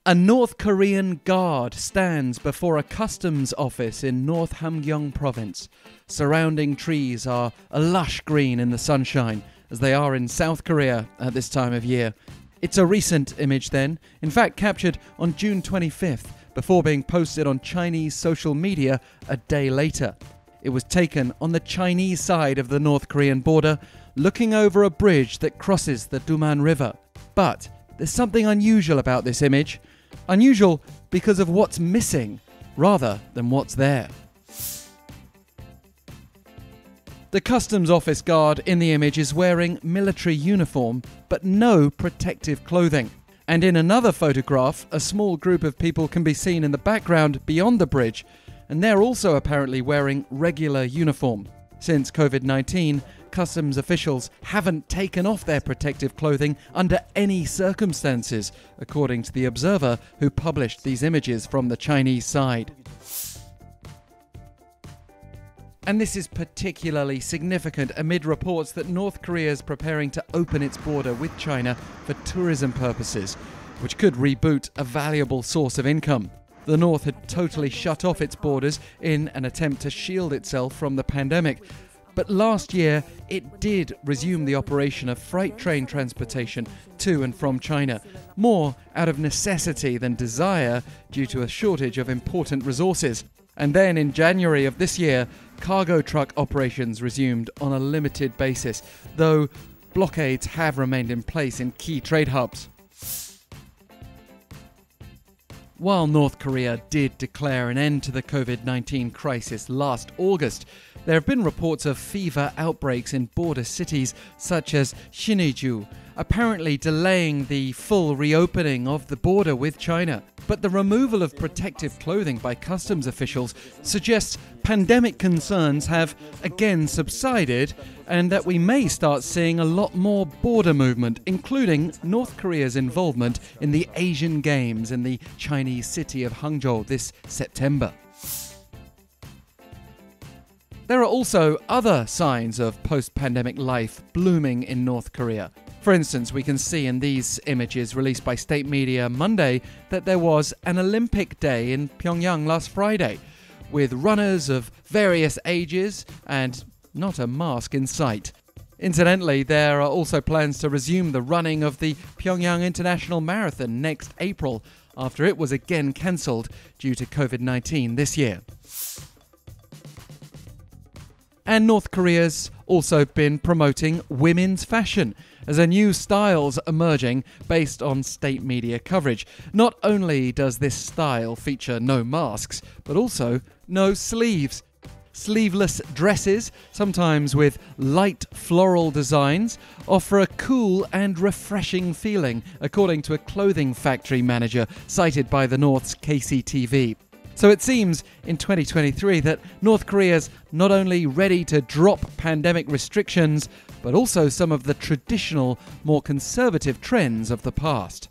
A North Korean guard stands before a customs office in North Hamgyong province. Surrounding trees are a lush green in the sunshine, as they are in South Korea at this time of year. It's a recent image then, in fact captured on June 25th, before being posted on Chinese social media a day later. It was taken on the Chinese side of the North Korean border, looking over a bridge that crosses the Tumen-River. But there's something unusual about this image. Unusual because of what's missing, rather than what's there. The customs office guard in the image is wearing military uniform, but no protective clothing. And in another photograph, a small group of people can be seen in the background beyond the bridge, and they're also apparently wearing regular uniform. Since COVID-19, customs officials haven't taken off their protective clothing under any circumstances, according to The Observer, who published these images from the Chinese side. And this is particularly significant amid reports that North Korea is preparing to open its border with China for tourism purposes, which could reboot a valuable source of income. The North had totally shut off its borders in an attempt to shield itself from the pandemic. But last year, it did resume the operation of freight train transportation to and from China, more out of necessity than desire due to a shortage of important resources. And then in January of this year, cargo truck operations resumed on a limited basis, though blockades have remained in place in key trade hubs. While North Korea did declare an end to the COVID-19 crisis last August, there have been reports of fever outbreaks in border cities such as Sinŭiju, apparently delaying the full reopening of the border with China. But the removal of protective clothing by customs officials suggests pandemic concerns have again subsided and that we may start seeing a lot more border movement, including North Korea's involvement in the Asian Games in the Chinese city of Hangzhou this September. There are also other signs of post-pandemic life blooming in North Korea. For instance, we can see in these images released by state media Monday that there was an Olympic day in Pyongyang last Friday, with runners of various ages and not a mask in sight. Incidentally, there are also plans to resume the running of the Pyongyang International Marathon next April, after it was again cancelled due to COVID-19 this year. And North Korea's also been promoting women's fashion, as a new style's emerging based on state media coverage. Not only does this style feature no masks, but also no sleeves. Sleeveless dresses, sometimes with light floral designs, offer a cool and refreshing feeling, according to a clothing factory manager cited by the North's KCTV. So it seems in 2023 that North Korea's not only ready to drop pandemic restrictions, but also some of the traditional, more conservative trends of the past.